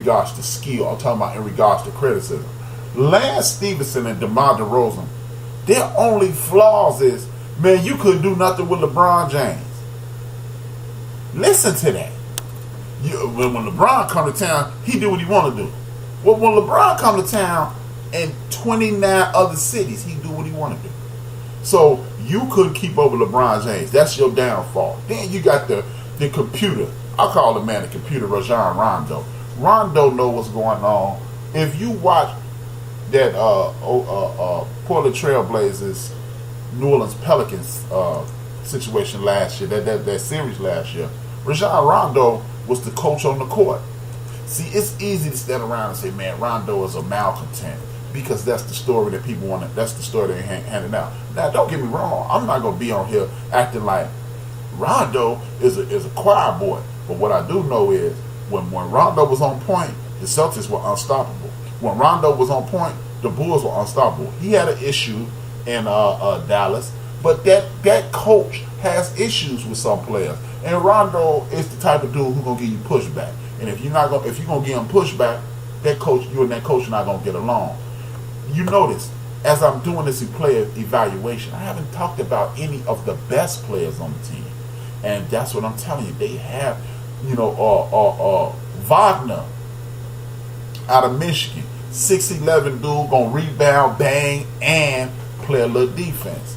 regards to skill. I'm talking about in regards to criticism. Lance Stevenson and DeMar DeRozan, their only flaws is, man, you couldn't do nothing with LeBron James. Listen to that. When LeBron come to town, he do what he want to do. Well, when LeBron come to town in 29 other cities, he do what he want to do. So you couldn't keep up with LeBron James. That's your downfall. Then you got the computer. I call the man the computer, Rajon Rondo. Rondo know what's going on. If you watch that Portland Trailblazers, New Orleans Pelicans situation last year, that series last year, Rajon Rondo was the coach on the court. See, it's easy to stand around and say, man, Rondo is a malcontent, because that's the story that people want. That's the story they're handing out. Now, don't get me wrong. I'm not gonna be on here acting like Rondo is a choir boy. But what I do know is when Rondo was on point, the Celtics were unstoppable. When Rondo was on point, the Bulls were unstoppable. He had an issue in Dallas, but that coach has issues with some players. And Rondo is the type of dude who's gonna give you pushback. And if you're gonna give him pushback, you and that coach are not gonna get along. You notice, as I'm doing this player evaluation, I haven't talked about any of the best players on the team. And that's what I'm telling you. They have, Wagner out of Michigan, 6'11" dude, gonna rebound, bang, and play a little defense.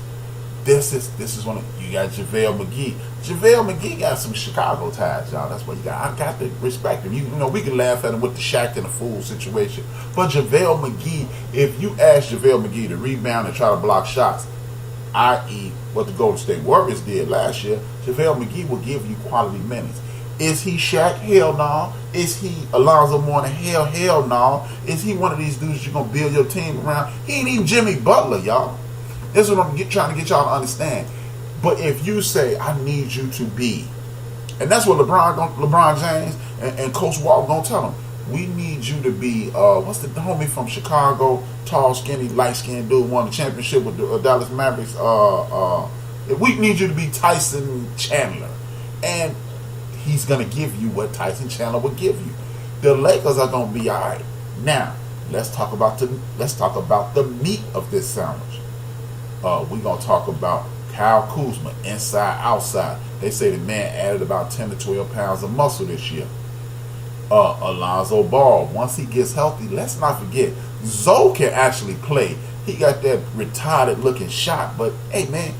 This is one of you got JaVale McGee. JaVale McGee got some Chicago ties, y'all. That's what you got. I got to respect him. You know, we can laugh at him with the Shaq and the Fool situation. But JaVale McGee, if you ask JaVale McGee to rebound and try to block shots, i.e. what the Golden State Warriors did last year, JaVale McGee will give you quality minutes. Is he Shaq? Hell no. Is he Alonzo Mourning? Hell no. Is he one of these dudes you're going to build your team around? He ain't even Jimmy Butler, y'all. This is what I'm trying to get y'all to understand. But if you say, I need you to be, and that's what LeBron James and Coach Walt gonna tell him, we need you to be, what's the homie from Chicago, tall, skinny, light-skinned dude, won the championship with the Dallas Mavericks. We need you to be Tyson Chandler. And he's gonna give you what Tyson Chandler would give you. The Lakers are gonna be all right. Now, let's talk about the meat of this sandwich. We're going to talk about Kyle Kuzma, inside, outside. They say the man added about 10 to 12 pounds of muscle this year. Alonzo Ball, once he gets healthy, let's not forget, Zoe can actually play. He got that retarded looking shot, but hey man,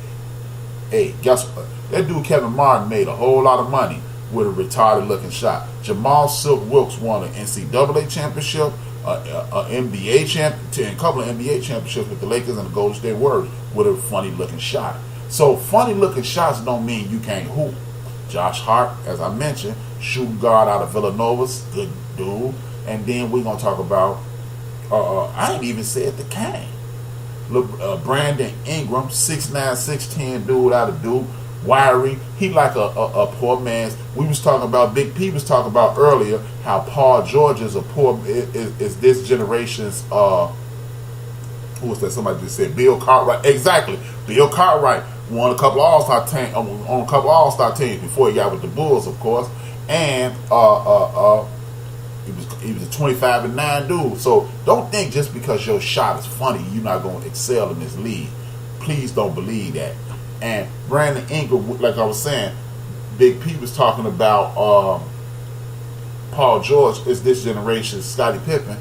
guess what? That dude Kevin Martin made a whole lot of money with a retarded looking shot. Jamal Silk Wilkes won an NCAA championship, NBA champion, a couple of NBA championships with the Lakers and the Golden State Warriors with a funny looking shot. So funny looking shots don't mean you can't hoop. Josh Hart, as I mentioned, shooting guard out of Villanova's good dude. And then we're gonna talk about I ain't even said the Kane. Brandon Ingram, 6'9", 6'10" dude out of Duke. Wiry, he like a poor man's. We was talking about, Big P was talking about earlier how Paul George is is this generation's who was that? Somebody just said Bill Cartwright. Exactly, Bill Cartwright won a couple of All-Star teams before he got with the Bulls, of course, and he was a 25-9 dude. So don't think just because your shot is funny you're not going to excel in this league. Please don't believe that. And Brandon Ingram, like I was saying, Big P was talking about Paul George is this generation's Scottie Pippen.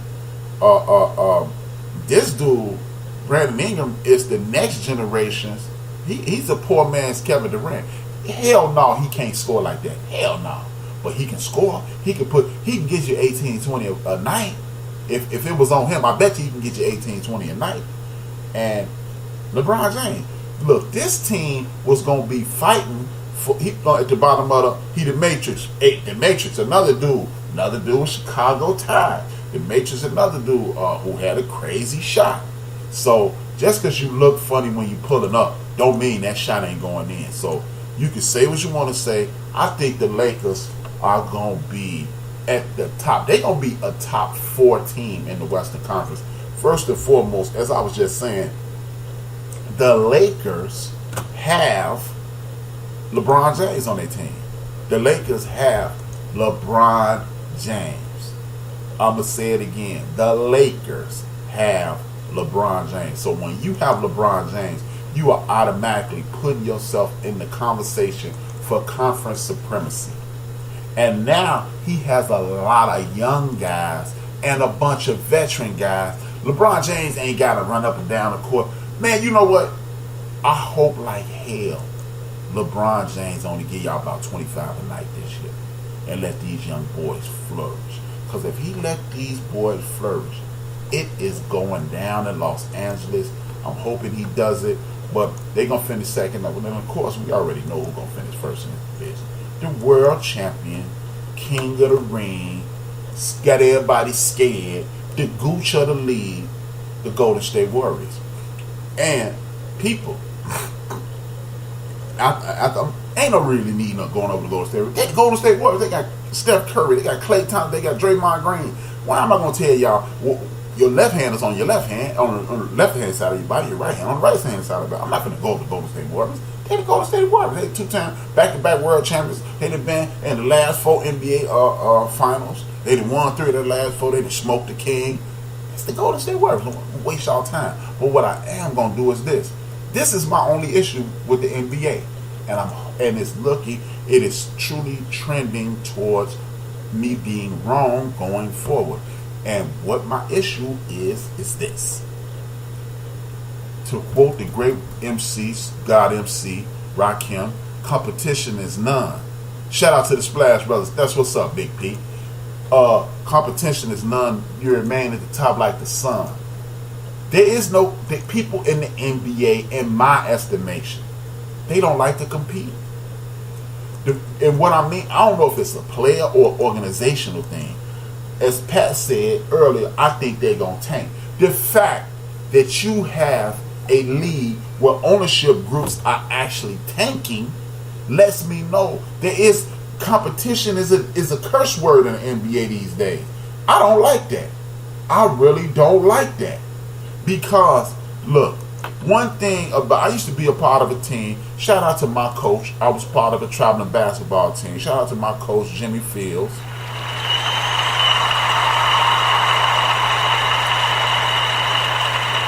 This dude, Brandon Ingram, is the next generation's. He's a poor man's Kevin Durant. Hell no, he can't score like that. Hell no. But he can score. He can get you 18, 20 a night. If it was on him, I bet you he can get you 18, 20 a night. And LeBron James. Look, this team was going to be fighting for, at the bottom of the Matrix. The Matrix, another dude in Chicago tied. The Matrix, another dude who had a crazy shot. So just because you look funny when you pulling up, don't mean that shot ain't going in. So you can say what you want to say. I think the Lakers are going to be at the top. They're going to be a top 4 team in the Western Conference. First and foremost, as I was just saying, the Lakers have LeBron James on their team. The Lakers have LeBron James. I'm going to say it again. The Lakers have LeBron James. So when you have LeBron James, you are automatically putting yourself in the conversation for conference supremacy. And now he has a lot of young guys and a bunch of veteran guys. LeBron James ain't got to run up and down the court. Man, you know what? I hope like hell LeBron James only give y'all about 25 a night this year and let these young boys flourish. Because if he let these boys flourish, it is going down in Los Angeles. I'm hoping he does it, but they're going to finish second. And of course, we already know who's going to finish first in this division. The world champion, king of the ring, got everybody scared, the gooch of the league, the Golden State Warriors. And people, ain't no really need no going over the Golden State. They Golden State Warriors. They got Steph Curry. They got Klay Thompson. They got Draymond Green. Why am I going to tell y'all? Well, your left hand is on your left hand, on the left hand side of your body. Your right hand on the right hand side of your body. I'm not going to go over the Golden State Warriors. They the Golden State Warriors. They 2-time back-to-back world champions. They done been in the last 4 NBA finals. They done won 3 of the last 4. They done smoked the king. It's the Golden State Warriors. Don't waste y'all time. But what I am going to do is this. This is my only issue with the NBA. And it's looking, it is truly trending towards me being wrong going forward. And what my issue is this. To quote the great MC, God MC, Rakim, competition is none. Shout out to the Splash Brothers. That's what's up, Big P. Competition is none. You remain at the top like the sun. There is no people in the NBA, in my estimation, they don't like to compete. And what I mean, I don't know if it's a player or organizational thing. As Pat said earlier, I think they're going to tank. The fact that you have a league where ownership groups are actually tanking lets me know there is competition is a curse word in the NBA these days. I don't like that. I really don't like that. Because, look, one thing about, I used to be a part of a team. Shout out to my coach. I was part of a traveling basketball team. Shout out to my coach, Jimmy Fields.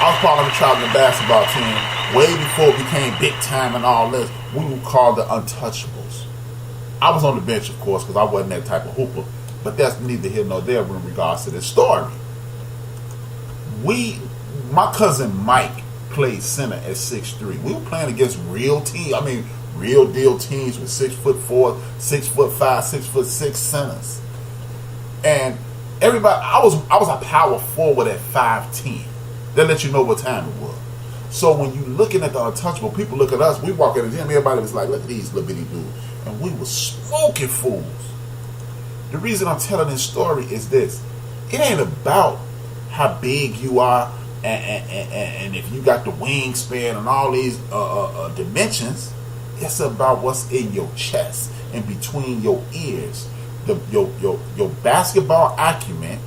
I was part of a traveling basketball team way before it became big time and all this. We were called the Untouchables. I was on the bench, of course, because I wasn't that type of hooper. But that's neither here nor there in regards to this story. My cousin Mike played center at 6'3". We were playing against real teams. I mean, real deal teams with 6'4", 6'5", 6'6" centers. And everybody, I was a power forward at 5'10". That let you know what time it was. So when you looking at the Untouchable, people look at us. We walk in the gym, everybody was like, "Look at these little bitty dudes," and we were smoking fools. The reason I'm telling this story is this: it ain't about how big you are. And if you got the wingspan and all these dimensions, it's about what's in your chest and between your ears. Your basketball acumen,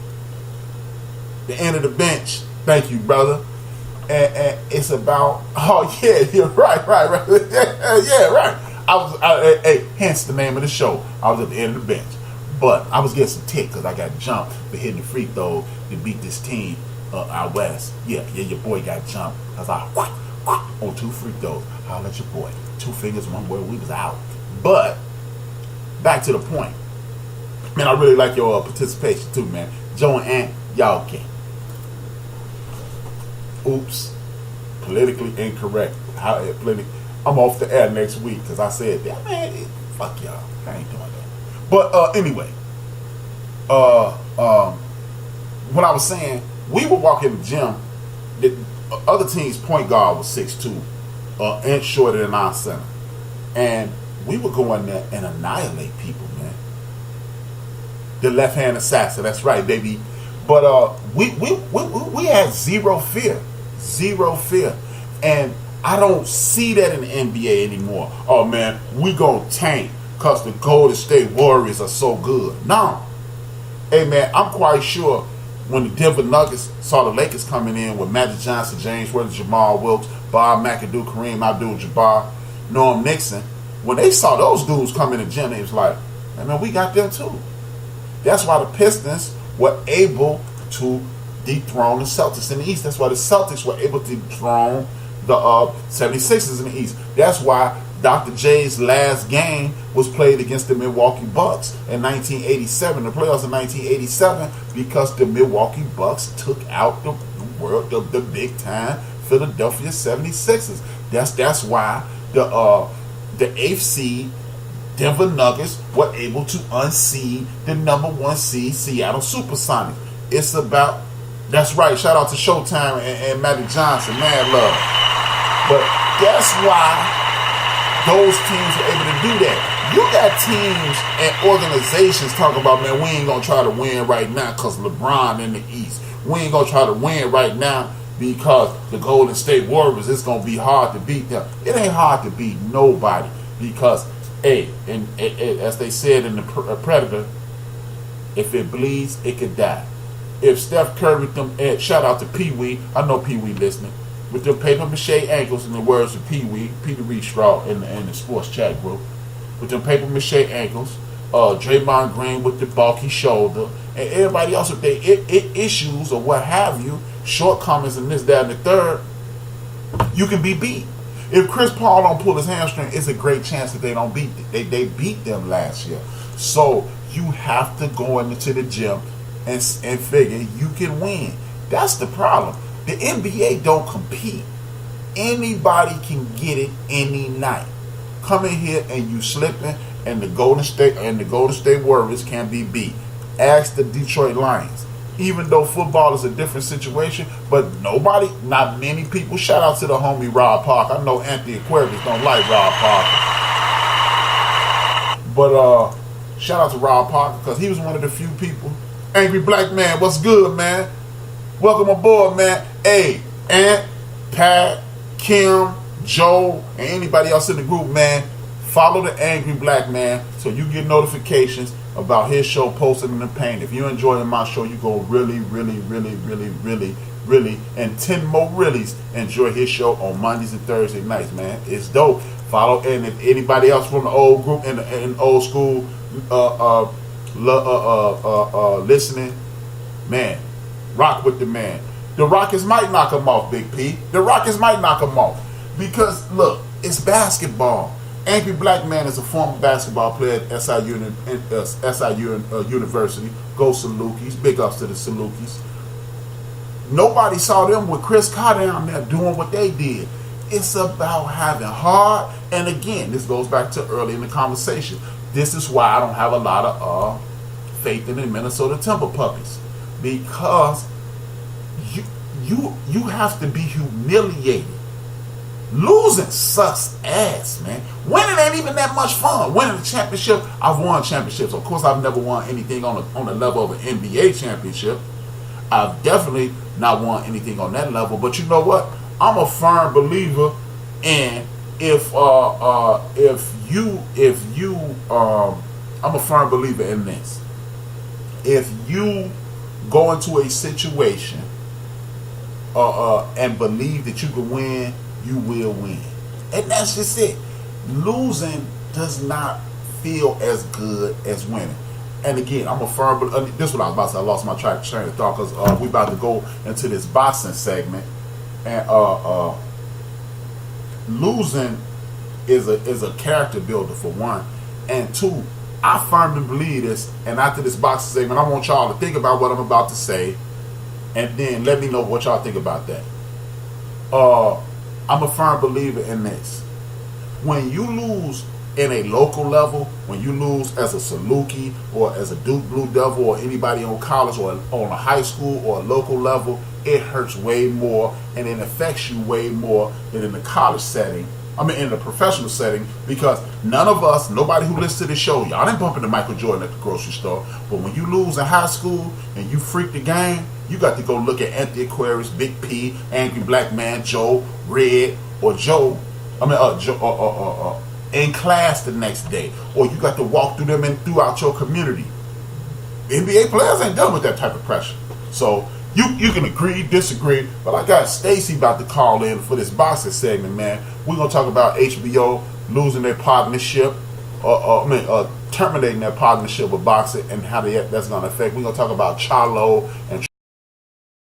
the end of the bench. Thank you, brother. And it's about, oh yeah, you're right. Yeah, right. Hey, hence the name of the show. I was at the end of the bench, but I was getting some tick because I got jumped for hitting the free throw to beat this team. Out west, yeah, your boy got jumped because I on 2 free throws. I'll let your boy 2 fingers, 1 word. We was out. But back to the point, man. I really like your participation too, man. Joe and Ant, y'all okay? Oops, politically incorrect. I'm off the air next week because I said that. Man, fuck y'all. I ain't doing that. But anyway, what I was saying. We would walk in the gym. The other team's point guard was 6'2", inch shorter than our center, and we would go in there and annihilate people, man. The left-hand assassin, that's right, baby. But we had zero fear, and I don't see that in the NBA anymore. Oh man, we gonna tank because the Golden State Warriors are so good. No, hey man, I'm quite sure. When the Denver Nuggets saw the Lakers coming in with Magic Johnson, James Worthy, Jamal Wilkes, Bob McAdoo, Kareem Abdul-Jabbar, Norm Nixon, when they saw those dudes come in the gym, they was like, hey man, we got them too. That's why the Pistons were able to dethrone the Celtics in the East. That's why the Celtics were able to dethrone the 76ers in the East. That's why Dr. J's last game was played against the Milwaukee Bucks in 1987, the playoffs in 1987, because the Milwaukee Bucks took out the big time Philadelphia 76ers. That's why the 8th seed Denver Nuggets were able to unseed the number 1 seed Seattle Supersonics. It's about, that's right, shout out to Showtime and Magic Johnson, man love. But that's why those teams were able to do that. You got teams and organizations talking about, man, we ain't going to try to win right now because LeBron in the East. We ain't going to try to win right now because the Golden State Warriors, it's going to be hard to beat them. It ain't hard to beat nobody because, and as they said in the Predator, if it bleeds, it could die. If Steph Curry with them, shout out to Pee Wee, I know Pee Wee listening, with them paper mache ankles, in the words of Pee Wee, Peter Reed Straw in the sports chat group, with them paper mache ankles, Draymond Green with the bulky shoulder, and everybody else with their issues or what have you, shortcomings and this, that, and the third, you can be beat. If Chris Paul don't pull his hamstring, it's a great chance that they don't beat them. They beat them last year. So you have to go into the gym and figure you can win. That's the problem. The NBA don't compete. Anybody can get it any night. Come in here and you slipping, and the Golden State Warriors can be beat. Ask the Detroit Lions. Even though football is a different situation, but not many people. Shout out to the homie Rob Parker. I know Anthony Aquarius don't like Rob Parker, but shout out to Rob Parker because he was one of the few people. Angry Black Man, what's good, man? Welcome aboard, man. Hey, Ant, Pat, Kim, Joe, and anybody else in the group, man, follow the Angry Black Man so you get notifications about his show posted in the paint. If you're enjoying my show, you go really, and 10 more reallys enjoy his show on Mondays and Thursday nights, man. It's dope. Follow, and if anybody else from the old group and old school listening, man, rock with the man. The Rockets might knock him off, Big P. The Rockets might knock him off because look, it's basketball. Angry Black Man is a former basketball player at SIU University. Go Salukis. Big ups to the Salukis. Nobody saw them with Chris Carter down there doing what they did. It's about having heart. And again, this goes back to early in the conversation. This is why I don't have a lot of faith in the Minnesota Timber Puppies. Because you have to be humiliated. Losing sucks ass, man. Winning ain't even that much fun. Winning a championship, I've won championships. Of course, I've never won anything on the level of an NBA championship. I've definitely not won anything on that level. But you know what? I'm a firm believer in I'm a firm believer in this. If you go into a situation and believe that you can win, you will win. And that's just it. Losing does not feel as good as winning. And again, I'm a firm, this is what I was about to say, I lost my train of thought because we about to go into this boxing segment. And losing is a character builder for one. And two, I firmly believe this, and after this boxing segment, I want y'all to think about what I'm about to say, and then let me know what y'all think about that. I'm a firm believer in this. When you lose in a local level, when you lose as a Saluki or as a Duke Blue Devil or anybody on college or on a high school or a local level, it hurts way more and it affects you way more than in the college setting. I mean, in the professional setting, because none of us, nobody who listens to the show, y'all didn't bump into Michael Jordan at the grocery store. But when you lose in high school and you freak the game, you got to go look at Anthony Aquarius, Big P, Angry Black Man, Joe, Red, or Joe. In class the next day, or you got to walk through them and throughout your community. NBA players ain't done with that type of pressure. So you can agree, disagree, but I got Stacy about to call in for this boxing segment, man. We're gonna talk about HBO losing their partnership, terminating their partnership with boxing and how that's going to affect. We're going to talk about Charlo and